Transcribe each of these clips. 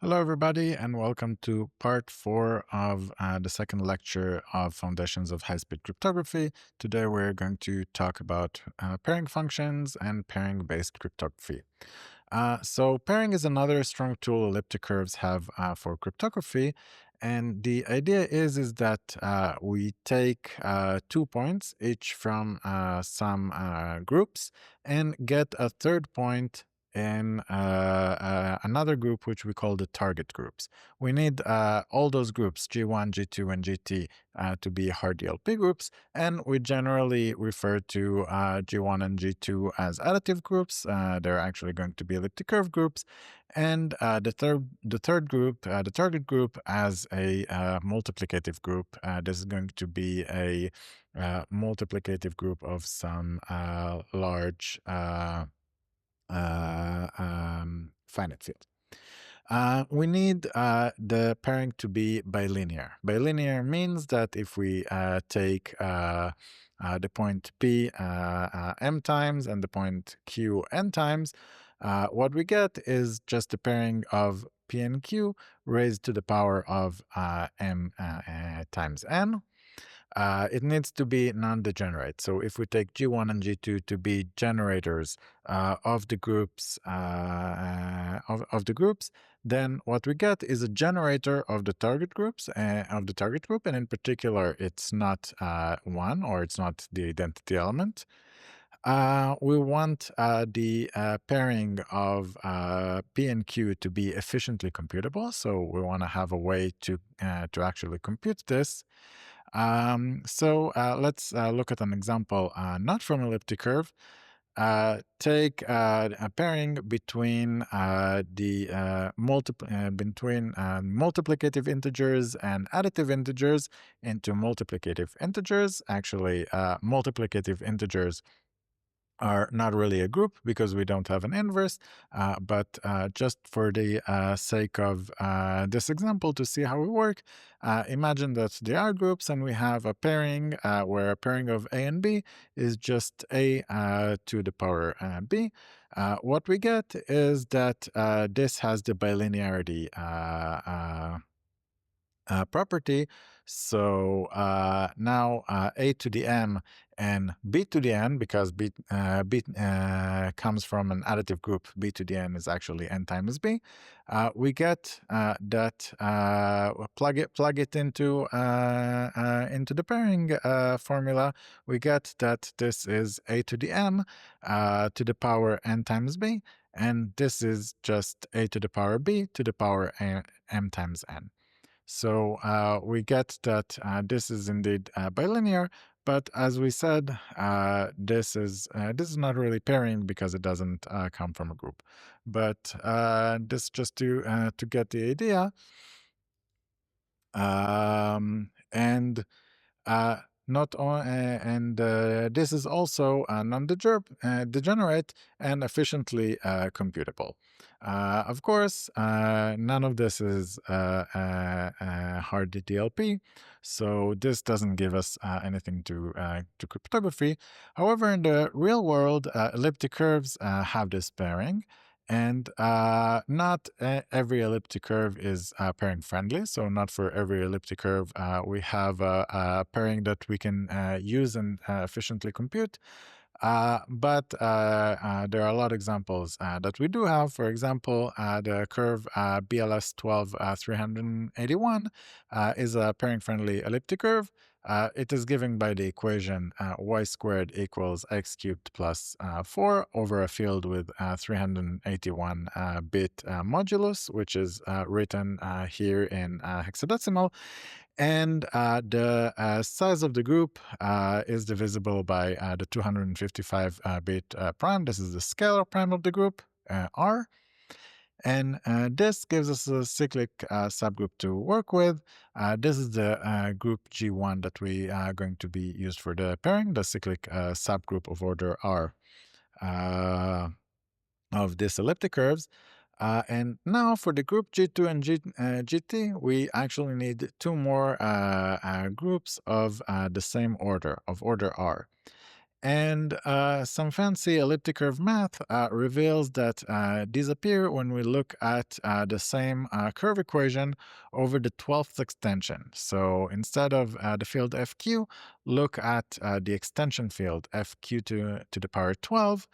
Hello, everybody, and welcome to part 4 of the second lecture of Foundations of High-Speed Cryptography. Today, we're going to talk about pairing functions and pairing-based cryptography. So pairing is another strong tool elliptic curves have for cryptography. And the idea is that we take 2 points, each from some groups, and get a third point in another group, which we call the target groups. We need all those groups, G1, G2, and GT, to be hard DLP groups, and we generally refer to G1 and G2 as additive groups. They're actually going to be elliptic curve groups, and the third group, the target group, as a multiplicative group. This is going to be a multiplicative group of some large finite field. We need the pairing to be bilinear. Bilinear means that if we take the point P m times and the point Q n times, what we get is just the pairing of P and Q raised to the power of m times n. It needs to be non-degenerate. So if we take G1 and G2 to be generators of the groups, then what we get is a generator of the target groups of the target group, and in particular, it's not 1, or it's not the identity element. We want the pairing of P and Q to be efficiently computable, so we want to have a way to actually compute this. So let's look at an example, not from elliptic curve. Take a pairing between multiplicative integers and additive integers into multiplicative integers. Actually, multiplicative integers are not really a group because we don't have an inverse, but just for the sake of this example to see how we work, imagine that there are groups and we have a pairing where a pairing of A and B is just A to the power B. What we get is that this has the bilinearity property. So now A to the m and B to the n, because B comes from an additive group, B to the n is actually n times B. We get that plug it into the pairing formula. We get that this is A to the m to the power n times B, and this is just A to the power B to the power m times n. So we get that this is indeed bilinear, but as we said, this is not really pairing because it doesn't come from a group. But this just to get the idea, and this is also non-degenerate and efficiently computable. Of course, none of this is hard DLP, so this doesn't give us anything to cryptography. However, in the real world, elliptic curves have this pairing. And not every elliptic curve is pairing friendly. So not for every elliptic curve we have a pairing that we can use and efficiently compute. But there are a lot of examples that we do have. For example, the curve BLS 12381 is a pairing-friendly elliptic curve. It is given by the equation y squared equals x cubed plus 4 over a field with 381 bit modulus, which is written here in hexadecimal. And the size of the group is divisible by the 255 bit prime. This is the scalar prime of the group, R. And this gives us a cyclic subgroup to work with. This is the group G1 that we are going to be used for the pairing, the cyclic subgroup of order R of these elliptic curves. And now for the group G2 and GT, we actually need 2 more groups of the same order, of order R. And some fancy elliptic curve math reveals that these appear when we look at the same curve equation over the 12th extension. So instead of the field fq, look at the extension field fq to the power 12,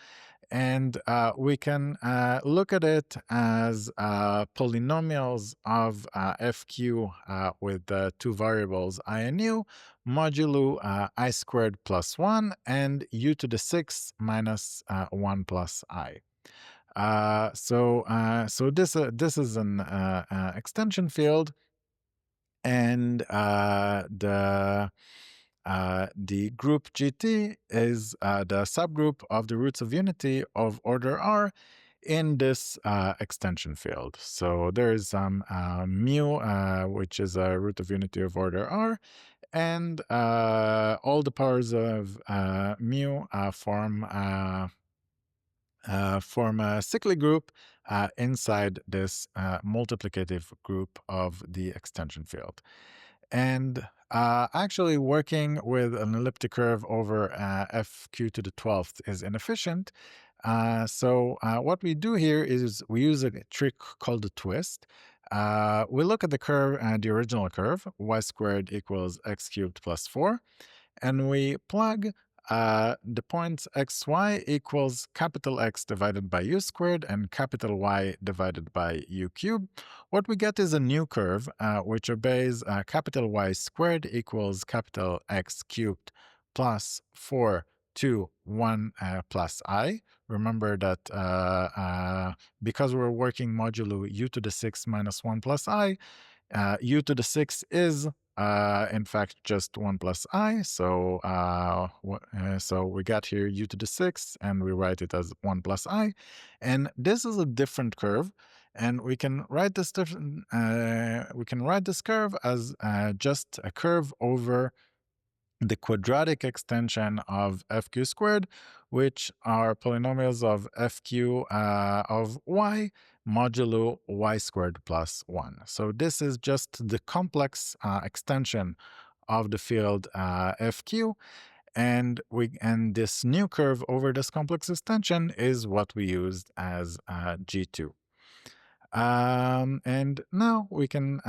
and we can look at it as polynomials of fq with two variables I and u, modulo I squared plus 1 and u to the 6 minus 1 plus I. So this is an extension field, and the group GT is the subgroup of the roots of unity of order R in this extension field. So there is some mu, which is a root of unity of order R, and all the powers of mu form a cyclic group inside this multiplicative group of the extension field. And actually working with an elliptic curve over fq to the 12th is inefficient. So what we do here is we use a trick called a twist. We look at the curve, the original curve, y squared equals x cubed plus 4, and we plug the points xy equals capital X divided by u squared and capital Y divided by u cubed. What we get is a new curve, which obeys capital Y squared equals capital X cubed plus 4 to 1 plus I. Remember that because we're working modulo u to the 6 minus 1 plus I, u to the 6 is in fact just 1 plus I, so so we got here u to the 6 and we write it as 1 plus I, and this is a different curve, and we can write this curve as just a curve over the quadratic extension of fq squared, which are polynomials of fq of y modulo y squared plus 1. So this is just the complex extension of the field fq, and this new curve over this complex extension is what we used as G2. And now we can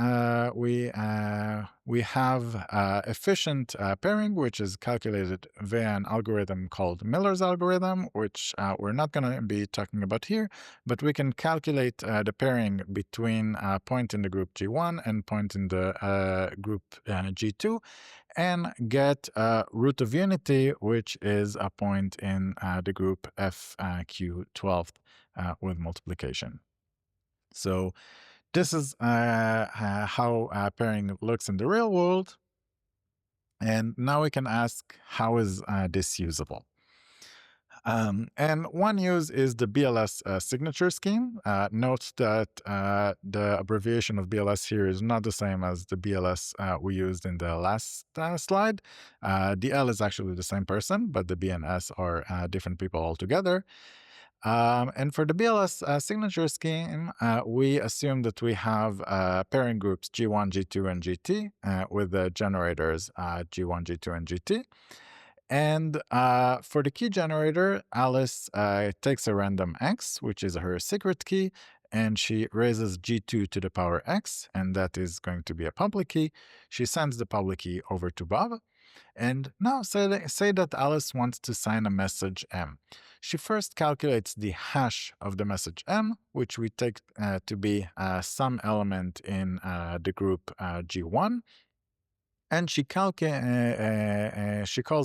we have efficient pairing, which is calculated via an algorithm called Miller's algorithm, which we're not going to be talking about here, but we can calculate the pairing between a point in the group G1 and point in the group G2, and get root of unity, which is a point in the group FQ12 with multiplication. So this is how pairing looks in the real world. And now we can ask, how is this usable? And one use is the BLS signature scheme. Note that the abbreviation of BLS here is not the same as the BLS we used in the last slide. The L is actually the same person, but the B and S are different people altogether. And for the BLS signature scheme, we assume that we have pairing groups G1, G2, and GT with the generators G1, G2, and GT. And for the key generator, Alice takes a random X, which is her secret key, and she raises G2 to the power X, and that is going to be a public key. She sends the public key over to Bob. And now say that Alice wants to sign a message M. She first calculates the hash of the message M, which we take to be some element in the group G1. And she calls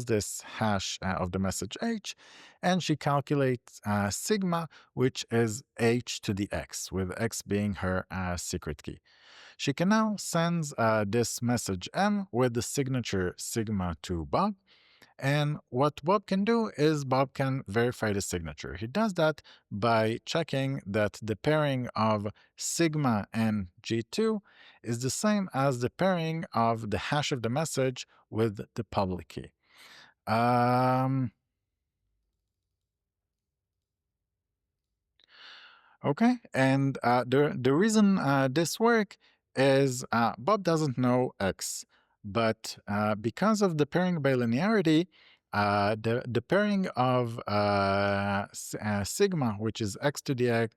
this hash of the message H, and she calculates sigma, which is H to the X, with X being her secret key. She can now send this message M with the signature sigma to Bob. And what Bob can do is Bob can verify the signature. He does that by checking that the pairing of sigma and G2 is the same as the pairing of the hash of the message with the public key. Okay, and the reason this works is Bob doesn't know X, but because of the pairing by linearity, the pairing of sigma, which is x to the x,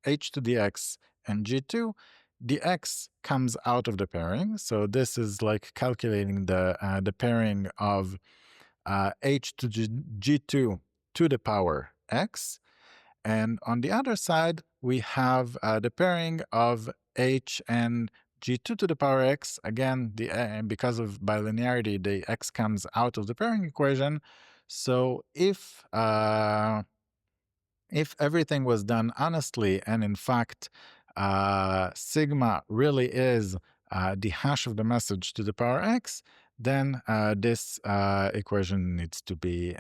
h to the x, and g2, the x comes out of the pairing. So this is like calculating the pairing of h to g2 to the power x. And on the other side, we have the pairing of h and g2 to the power x. Again, because of bilinearity, the x comes out of the pairing equation. So if everything was done honestly, and in fact, sigma really is the hash of the message to the power x, then this equation needs to be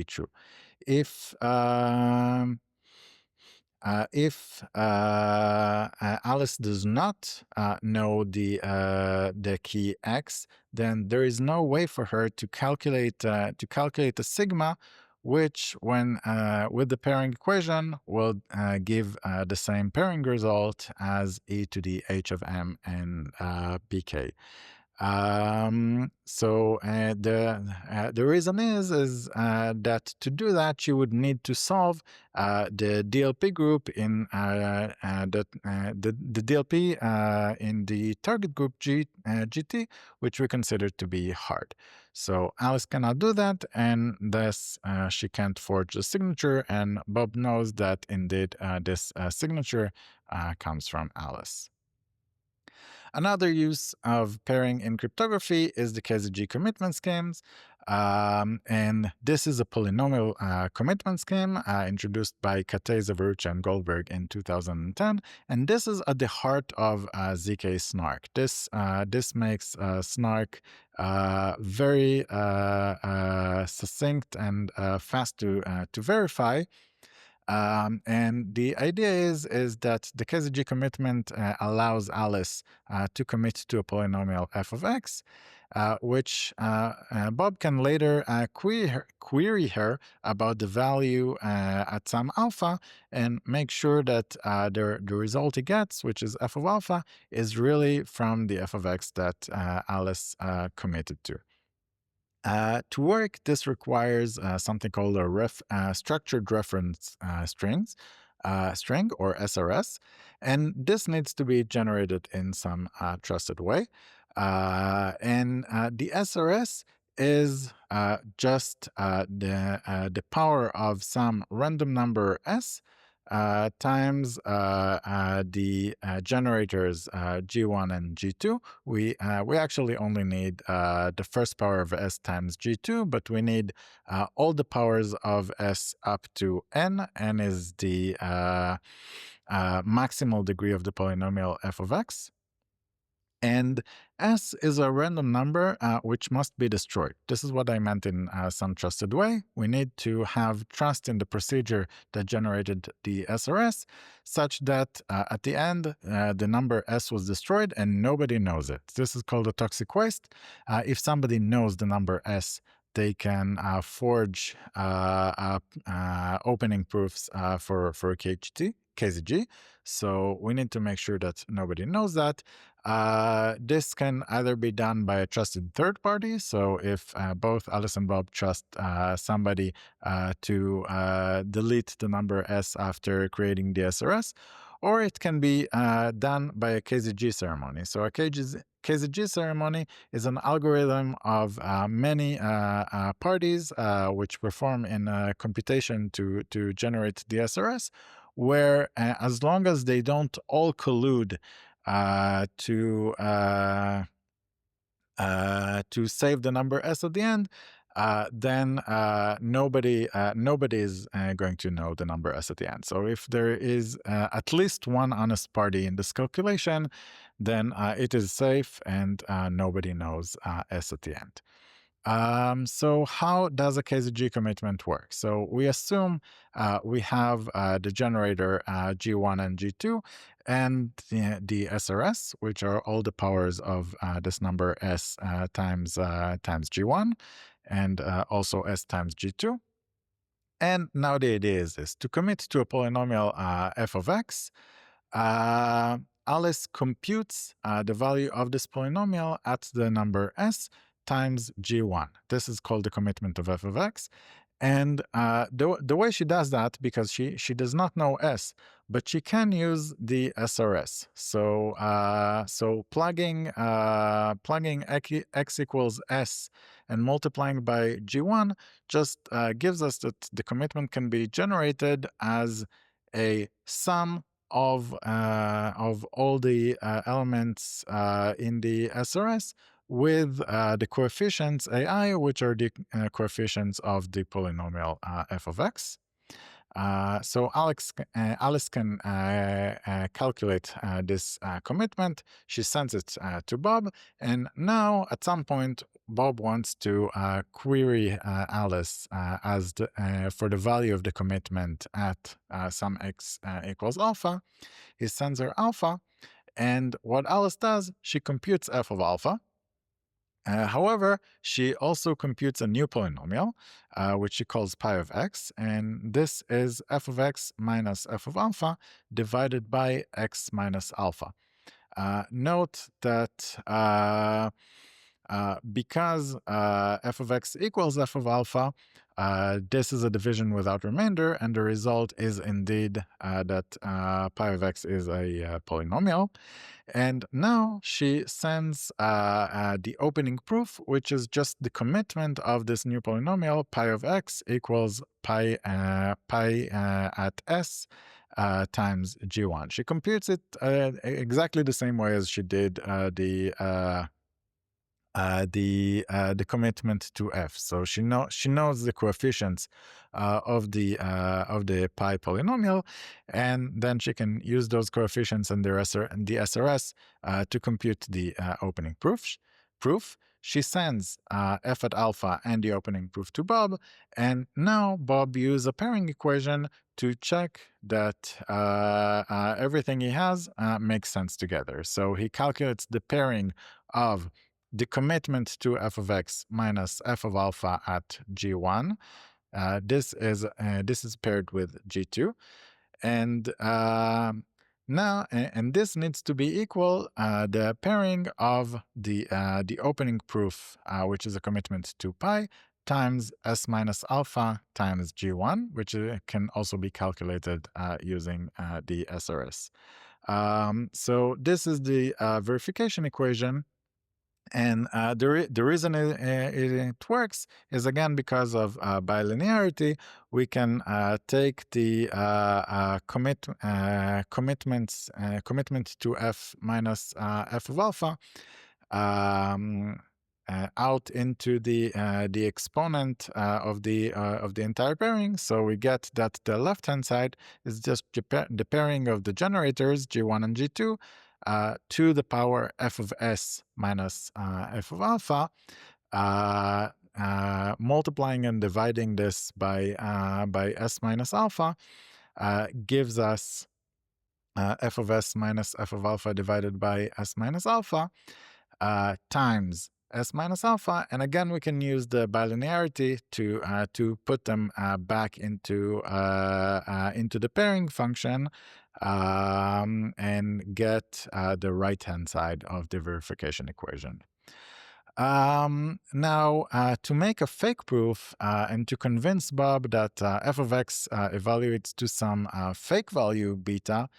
true. If Alice does not know the key x, then there is no way for her to calculate the sigma, which, when with the pairing equation, will give the same pairing result as e to the h of m and pk. The reason is that to do that, you would need to solve the DLP group in the DLP in the target group GT, which we consider to be hard. So Alice cannot do that, and thus she can't forge the signature. And Bob knows that indeed this signature comes from Alice. Another use of pairing in cryptography is the KZG commitment schemes. And this is a polynomial commitment scheme introduced by Kate, Zaverucha, and Goldberg in 2010. And this is at the heart of ZK SNARK. This makes SNARK very succinct and fast to verify. And the idea is that the KZG commitment allows Alice to commit to a polynomial f of x, which Bob can later query her about the value at some alpha, and make sure that the result he gets, which is f of alpha, is really from the f of x that Alice committed to. To work, this requires something called a structured reference string, or SRS, and this needs to be generated in some trusted way. And the SRS is just the power of some random number s times the generators G1 and G2. We actually only need the first power of s times G2, but we need all the powers of s up to n. N is the maximal degree of the polynomial f of x. And s is a random number which must be destroyed. This is what I meant in some trusted way. We need to have trust in the procedure that generated the SRS, such that at the end, the number s was destroyed and nobody knows it. This is called a toxic waste. If somebody knows the number s, they can forge opening proofs for KZG. So we need to make sure that nobody knows that. This can either be done by a trusted third party. So if both Alice and Bob trust somebody to delete the number s after creating the SRS, or it can be done by a KZG ceremony. So a KZG ceremony is an algorithm of many parties which perform in computation to generate the SRS, where as long as they don't all collude to save the number s at the end, then nobody is going to know the number s at the end. So if there is at least one honest party in this calculation, then it is safe and nobody knows s at the end. So how does a KZG commitment work? So we assume we have the generator G1 and G2 and the SRS, which are all the powers of this number s times G1 and also s times G2. And now the idea is this: to commit to a polynomial f of x, Alice computes the value of this polynomial at the number s times G1. This is called the commitment of f of x. And the way she does that, because she does not know S, but she can use the SRS. So plugging x equals S and multiplying by G1 just gives us that the commitment can be generated as a sum of all the elements in the SRS with the coefficients AI, which are the coefficients of the polynomial f of x. So Alice can calculate this commitment. She sends it to Bob, and now at some point Bob wants to query Alice for the value of the commitment at some x equals alpha. He sends her alpha, and what Alice does, she computes f of alpha. However, she also computes a new polynomial, which she calls pi of x, and this is f of x minus f of alpha divided by x minus alpha. Note that because f of x equals f of alpha, this is a division without remainder, and the result is indeed that pi of x is a polynomial. And now she sends the opening proof, which is just the commitment of this new polynomial, pi of x equals pi at s times g1. She computes it exactly the same way as she did the commitment to f. So she knows the coefficients of the pi polynomial, and then she can use those coefficients and the SRS to compute the opening proof. She sends f at alpha and the opening proof to Bob, and now Bob uses a pairing equation to check that everything he has makes sense together. So he calculates the pairing of the commitment to f of x minus f of alpha at g1. This is paired with g2, and now this needs to be equal the pairing of the opening proof, which is a commitment to pi, times s minus alpha times g1, which can also be calculated using the SRS. So this is the verification equation. And the reason it works is, again, because of bilinearity. We can take the commitment to f minus f of alpha out into the exponent of the entire pairing. So we get that the left-hand side is just the pairing of the generators g1 and g2 to the power f of s minus f of alpha, multiplying and dividing this by s minus alpha gives us f of s minus f of alpha divided by s minus alpha times s minus alpha, and again we can use the bilinearity to put them back into the pairing function and get the right-hand side of the verification equation. Now, to make a fake proof and to convince Bob that f of x evaluates to some fake value beta,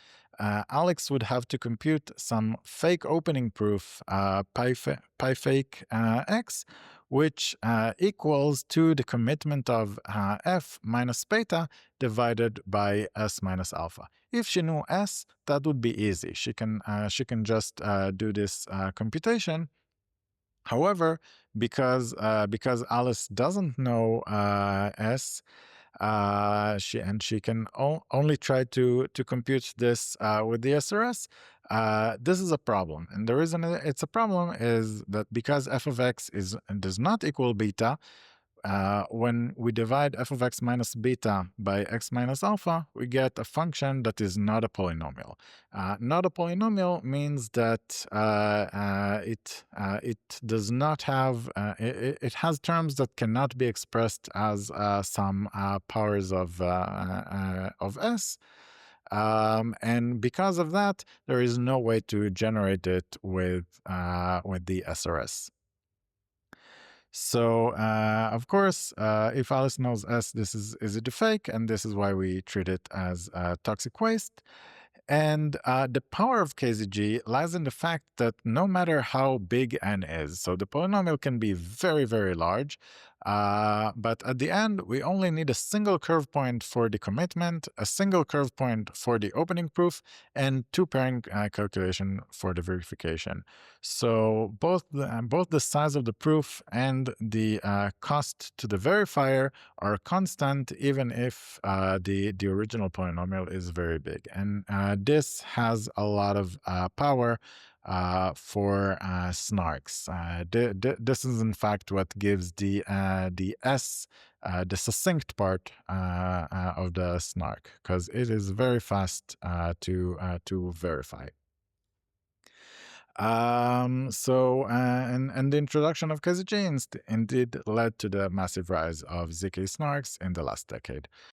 Alex would have to compute some fake opening proof pi fake x, which equals to the commitment of f minus beta divided by s minus alpha. If she knew s, that would be easy. She can just do this computation. However, because Alice doesn't know s, she can only try to compute this with the SRS. This is a problem, and the reason it's a problem is that because f of x does not equal beta, when we divide f of x minus beta by x minus alpha, we get a function that is not a polynomial. Not a polynomial means that it does not have it has terms that cannot be expressed as some powers of s. And because of that, there is no way to generate it with the SRS. So, of course, if Alice knows S, this is easy to fake, and this is why we treat it as toxic waste. And the power of KZG lies in the fact that no matter how big n is, so the polynomial can be very, very large, but at the end, we only need a single curve point for the commitment, a single curve point for the opening proof, and two pairing calculation for the verification. So both the size of the proof and the cost to the verifier are constant, even if the original polynomial is very big. And this has a lot of power for snarks. This is in fact what gives the S the succinct part of the snark, because it is very fast to verify. And the introduction of KZG indeed led to the massive rise of ZK snarks in the last decade.